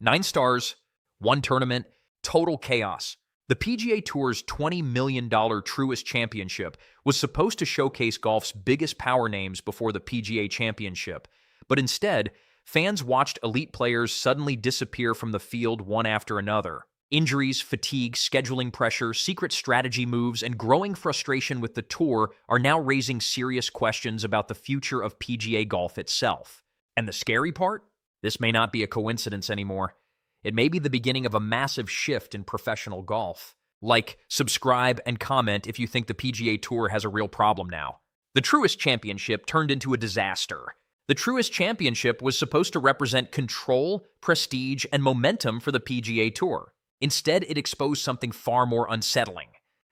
9 stars, 1 tournament, total chaos. The PGA Tour's $20 million Truist Championship was supposed to showcase golf's biggest power names before the PGA Championship, but instead, fans watched elite players suddenly disappear from the field one after another. Injuries, fatigue, scheduling pressure, secret strategy moves, and growing frustration with the tour are now raising serious questions about the future of PGA golf itself. And the scary part? This may not be a coincidence anymore. It may be the beginning of a massive shift in professional golf. Like, subscribe, and comment if you think the PGA Tour has a real problem now. The Truist Championship turned into a disaster. The Truist Championship was supposed to represent control, prestige, and momentum for the PGA Tour. Instead, it exposed something far more unsettling.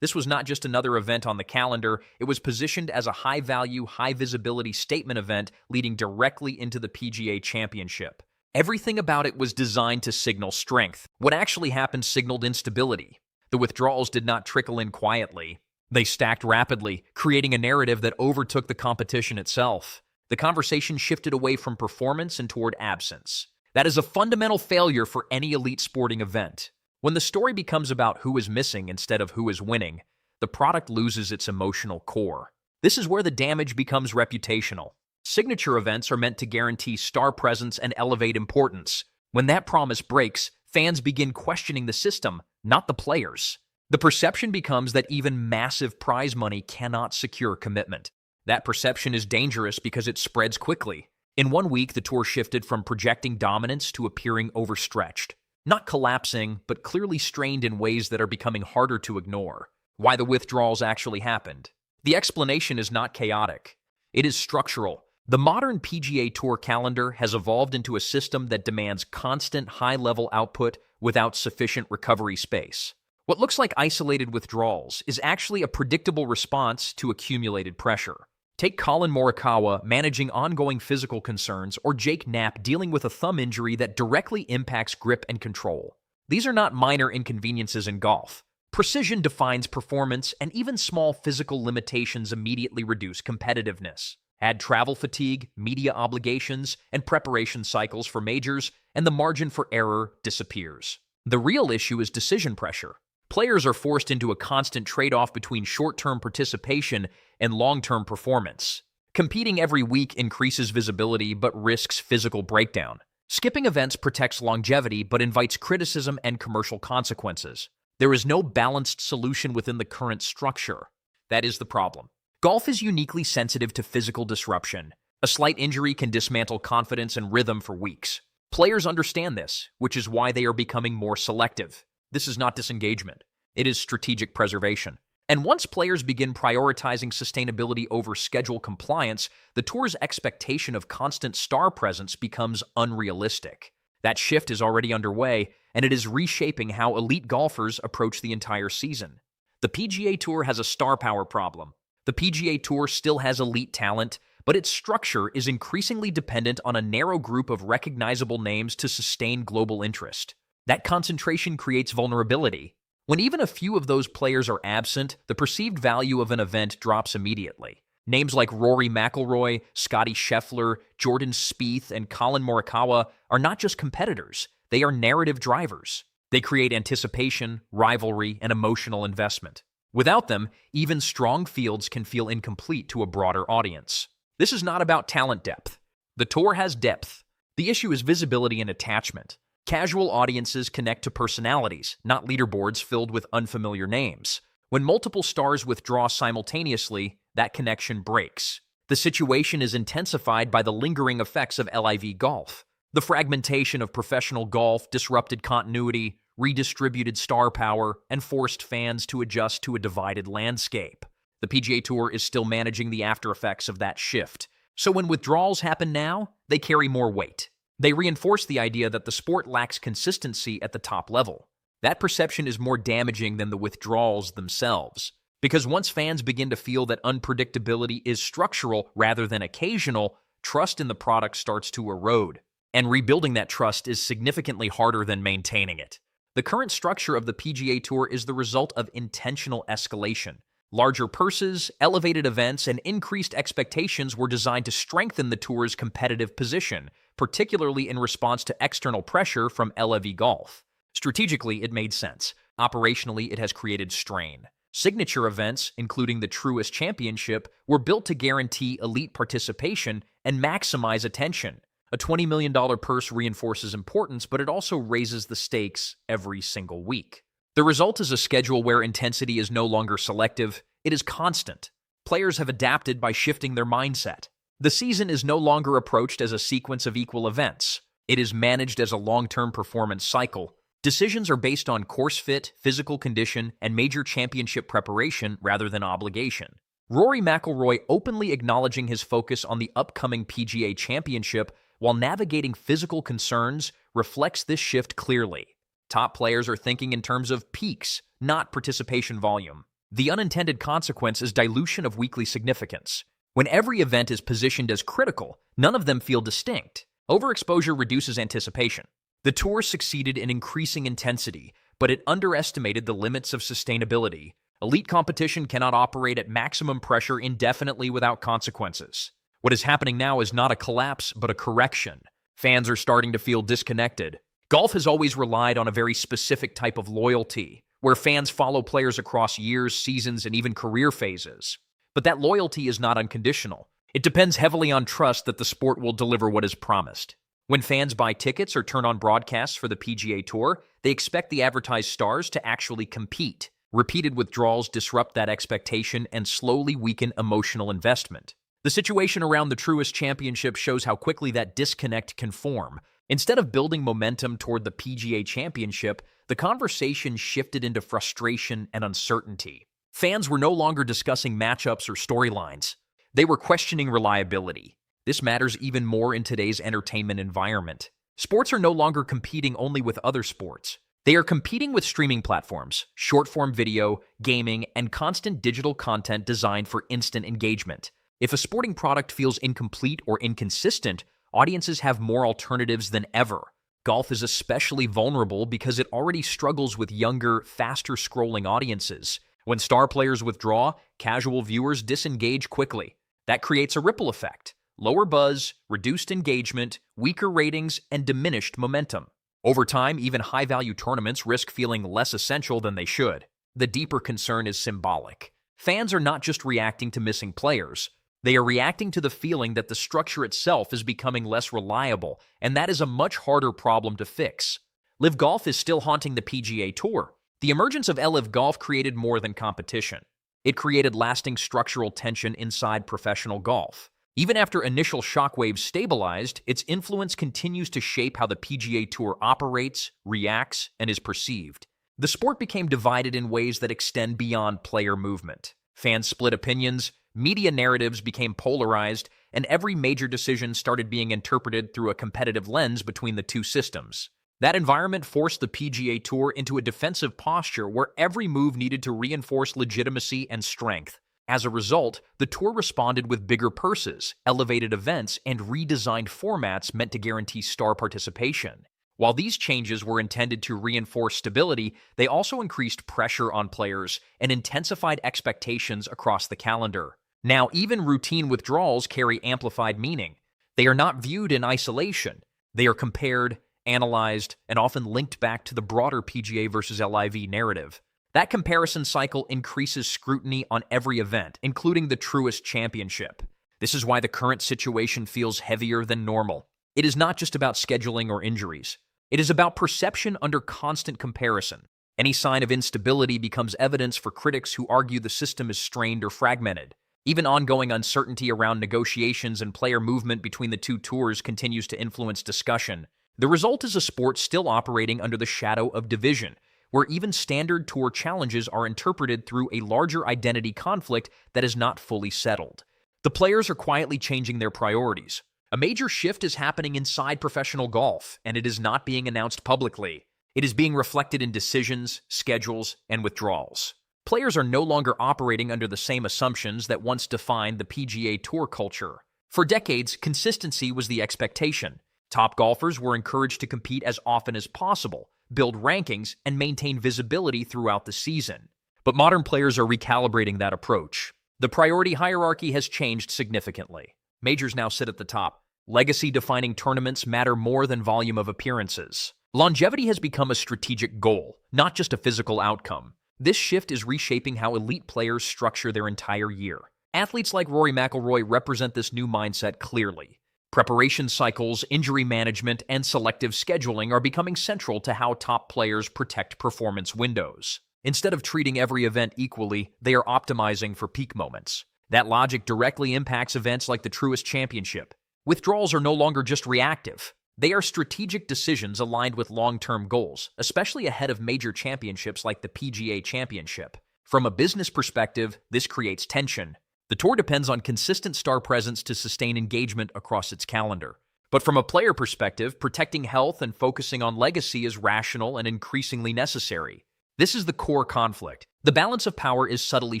This was not just another event on the calendar, it was positioned as a high-value, high-visibility statement event leading directly into the PGA Championship. Everything about it was designed to signal strength. What actually happened signaled instability. The withdrawals did not trickle in quietly. They stacked rapidly, creating a narrative that overtook the competition itself. The conversation shifted away from performance and toward absence. That is a fundamental failure for any elite sporting event. When the story becomes about who is missing instead of who is winning, the product loses its emotional core. This is where the damage becomes reputational. Signature events are meant to guarantee star presence and elevate importance. When that promise breaks, fans begin questioning the system, not the players. The perception becomes that even massive prize money cannot secure commitment. That perception is dangerous because it spreads quickly. In 1 week, the tour shifted from projecting dominance to appearing overstretched. Not collapsing, but clearly strained in ways that are becoming harder to ignore. Why the withdrawals actually happened? The explanation is not chaotic. It is structural. The modern PGA Tour calendar has evolved into a system that demands constant high-level output without sufficient recovery space. What looks like isolated withdrawals is actually a predictable response to accumulated pressure. Take Collin Morikawa managing ongoing physical concerns or Jake Knapp dealing with a thumb injury that directly impacts grip and control. These are not minor inconveniences in golf. Precision defines performance, and even small physical limitations immediately reduce competitiveness. Add travel fatigue, media obligations, and preparation cycles for majors, and the margin for error disappears. The real issue is decision pressure. Players are forced into a constant trade-off between short-term participation and long-term performance. Competing every week increases visibility but risks physical breakdown. Skipping events protects longevity but invites criticism and commercial consequences. There is no balanced solution within the current structure. That is the problem. Golf is uniquely sensitive to physical disruption. A slight injury can dismantle confidence and rhythm for weeks. Players understand this, which is why they are becoming more selective. This is not disengagement. It is strategic preservation. And once players begin prioritizing sustainability over schedule compliance, the tour's expectation of constant star presence becomes unrealistic. That shift is already underway, and it is reshaping how elite golfers approach the entire season. The PGA Tour has a star power problem. The PGA Tour still has elite talent, but its structure is increasingly dependent on a narrow group of recognizable names to sustain global interest. That concentration creates vulnerability. When even a few of those players are absent, the perceived value of an event drops immediately. Names like Rory McIlroy, Scottie Scheffler, Jordan Spieth, and Collin Morikawa are not just competitors, they are narrative drivers. They create anticipation, rivalry, and emotional investment. Without them, even strong fields can feel incomplete to a broader audience. This is not about talent depth. The tour has depth. The issue is visibility and attachment. Casual audiences connect to personalities, not leaderboards filled with unfamiliar names. When multiple stars withdraw simultaneously, that connection breaks. The situation is intensified by the lingering effects of LIV golf. The fragmentation of professional golf, disrupted continuity, redistributed star power, and forced fans to adjust to a divided landscape. The PGA Tour is still managing the after effects of that shift. So when withdrawals happen now, they carry more weight. They reinforce the idea that the sport lacks consistency at the top level. That perception is more damaging than the withdrawals themselves. Because once fans begin to feel that unpredictability is structural rather than occasional, trust in the product starts to erode. And rebuilding that trust is significantly harder than maintaining it. The current structure of the PGA Tour is the result of intentional escalation. Larger purses, elevated events, and increased expectations were designed to strengthen the tour's competitive position, particularly in response to external pressure from LIV Golf. Strategically, it made sense. Operationally, it has created strain. Signature events, including the Truist Championship, were built to guarantee elite participation and maximize attention. A $20 million purse reinforces importance, but it also raises the stakes every single week. The result is a schedule where intensity is no longer selective, it is constant. Players have adapted by shifting their mindset. The season is no longer approached as a sequence of equal events. It is managed as a long-term performance cycle. Decisions are based on course fit, physical condition, and major championship preparation rather than obligation. Rory McIlroy openly acknowledging his focus on the upcoming PGA Championship while navigating physical concerns reflects this shift clearly. Top players are thinking in terms of peaks, not participation volume. The unintended consequence is dilution of weekly significance. When every event is positioned as critical, none of them feel distinct. Overexposure reduces anticipation. The tour succeeded in increasing intensity, but it underestimated the limits of sustainability. Elite competition cannot operate at maximum pressure indefinitely without consequences. What is happening now is not a collapse, but a correction. Fans are starting to feel disconnected. Golf has always relied on a very specific type of loyalty, where fans follow players across years, seasons, and even career phases. But that loyalty is not unconditional. It depends heavily on trust that the sport will deliver what is promised. When fans buy tickets or turn on broadcasts for the PGA Tour, they expect the advertised stars to actually compete. Repeated withdrawals disrupt that expectation and slowly weaken emotional investment. The situation around the Truist Championship shows how quickly that disconnect can form. Instead of building momentum toward the PGA Championship, the conversation shifted into frustration and uncertainty. Fans were no longer discussing matchups or storylines. They were questioning reliability. This matters even more in today's entertainment environment. Sports are no longer competing only with other sports. They are competing with streaming platforms, short-form video, gaming, and constant digital content designed for instant engagement. If a sporting product feels incomplete or inconsistent, audiences have more alternatives than ever. Golf is especially vulnerable because it already struggles with younger, faster-scrolling audiences. When star players withdraw, casual viewers disengage quickly. That creates a ripple effect. Lower buzz, reduced engagement, weaker ratings, and diminished momentum. Over time, even high-value tournaments risk feeling less essential than they should. The deeper concern is symbolic. Fans are not just reacting to missing players. They are reacting to the feeling that the structure itself is becoming less reliable, and that is a much harder problem to fix. LIV Golf is still haunting the PGA Tour. The emergence of LIV Golf created more than competition. It created lasting structural tension inside professional golf. Even after initial shockwaves stabilized, its influence continues to shape how the PGA Tour operates, reacts, and is perceived. The sport became divided in ways that extend beyond player movement. Fans split opinions, media narratives became polarized, and every major decision started being interpreted through a competitive lens between the two systems. That environment forced the PGA Tour into a defensive posture where every move needed to reinforce legitimacy and strength. As a result, the tour responded with bigger purses, elevated events, and redesigned formats meant to guarantee star participation. While these changes were intended to reinforce stability, they also increased pressure on players and intensified expectations across the calendar. Now, even routine withdrawals carry amplified meaning. They are not viewed in isolation. They are compared, analyzed, and often linked back to the broader PGA versus LIV narrative. That comparison cycle increases scrutiny on every event, including the Truist Championship. This is why the current situation feels heavier than normal. It is not just about scheduling or injuries. It is about perception under constant comparison. Any sign of instability becomes evidence for critics who argue the system is strained or fragmented. Even ongoing uncertainty around negotiations and player movement between the two tours continues to influence discussion. The result is a sport still operating under the shadow of division, where even standard tour challenges are interpreted through a larger identity conflict that is not fully settled. The players are quietly changing their priorities. A major shift is happening inside professional golf, and it is not being announced publicly. It is being reflected in decisions, schedules, and withdrawals. Players are no longer operating under the same assumptions that once defined the PGA Tour culture. For decades, consistency was the expectation. Top golfers were encouraged to compete as often as possible, build rankings, and maintain visibility throughout the season. But modern players are recalibrating that approach. The priority hierarchy has changed significantly. Majors now sit at the top. Legacy-defining tournaments matter more than volume of appearances. Longevity has become a strategic goal, not just a physical outcome. This shift is reshaping how elite players structure their entire year. Athletes like Rory McIlroy represent this new mindset clearly. Preparation cycles, injury management, and selective scheduling are becoming central to how top players protect performance windows. Instead of treating every event equally, they are optimizing for peak moments. That logic directly impacts events like the Truist Championship. Withdrawals are no longer just reactive. They are strategic decisions aligned with long-term goals, especially ahead of major championships like the PGA Championship. From a business perspective, this creates tension. The tour depends on consistent star presence to sustain engagement across its calendar. But from a player perspective, protecting health and focusing on legacy is rational and increasingly necessary. This is the core conflict. The balance of power is subtly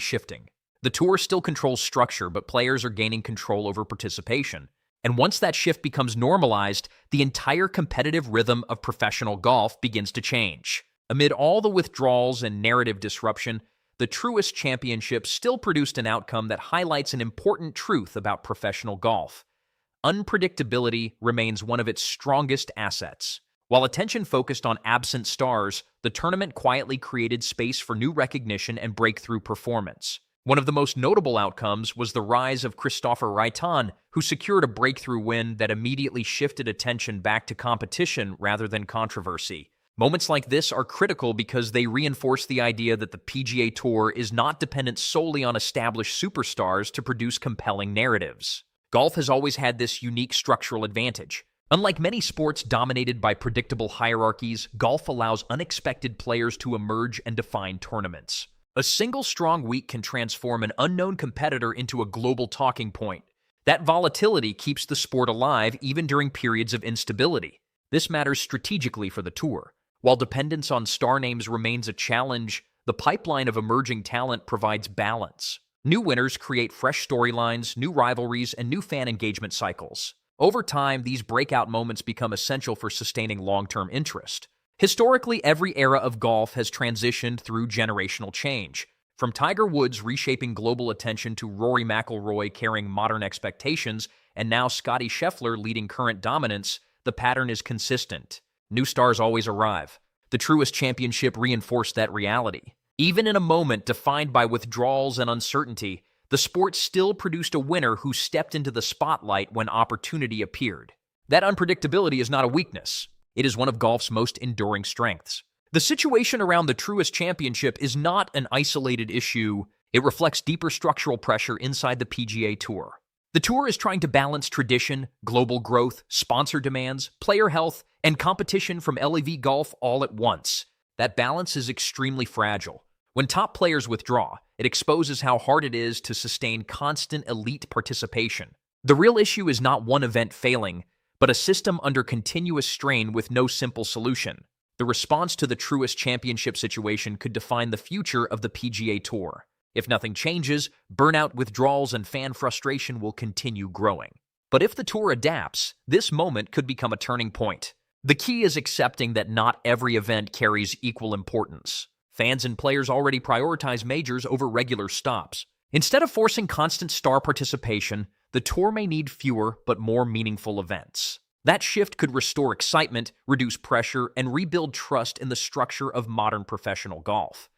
shifting. The tour still controls structure, but players are gaining control over participation. And once that shift becomes normalized, the entire competitive rhythm of professional golf begins to change. Amid all the withdrawals and narrative disruption, the Truist Championship still produced an outcome that highlights an important truth about professional golf. Unpredictability remains one of its strongest assets. While attention focused on absent stars, the tournament quietly created space for new recognition and breakthrough performance. One of the most notable outcomes was the rise of Christopher Raitan, who secured a breakthrough win that immediately shifted attention back to competition rather than controversy. Moments like this are critical because they reinforce the idea that the PGA Tour is not dependent solely on established superstars to produce compelling narratives. Golf has always had this unique structural advantage. Unlike many sports dominated by predictable hierarchies, golf allows unexpected players to emerge and define tournaments. A single strong week can transform an unknown competitor into a global talking point. That volatility keeps the sport alive even during periods of instability. This matters strategically for the tour. While dependence on star names remains a challenge, the pipeline of emerging talent provides balance. New winners create fresh storylines, new rivalries, and new fan engagement cycles. Over time, these breakout moments become essential for sustaining long-term interest. Historically, every era of golf has transitioned through generational change. From Tiger Woods reshaping global attention to Rory McIlroy carrying modern expectations, and now Scottie Scheffler leading current dominance, the pattern is consistent. New stars always arrive. The Truist Championship reinforced that reality. Even in a moment defined by withdrawals and uncertainty, the sport still produced a winner who stepped into the spotlight when opportunity appeared. That unpredictability is not a weakness. It is one of golf's most enduring strengths. The situation around the Truist Championship is not an isolated issue. It reflects deeper structural pressure inside the PGA Tour. The tour is trying to balance tradition, global growth, sponsor demands, player health, and competition from LEV golf all at once. That balance is extremely fragile. When top players withdraw, it exposes how hard it is to sustain constant elite participation. The real issue is not one event failing, but a system under continuous strain with no simple solution. The response to the Truist Championship situation could define the future of the PGA Tour. If nothing changes, burnout, withdrawals, and fan frustration will continue growing. But if the tour adapts, this moment could become a turning point. The key is accepting that not every event carries equal importance. Fans and players already prioritize majors over regular stops. Instead of forcing constant star participation, the tour may need fewer but more meaningful events. That shift could restore excitement, reduce pressure, and rebuild trust in the structure of modern professional golf.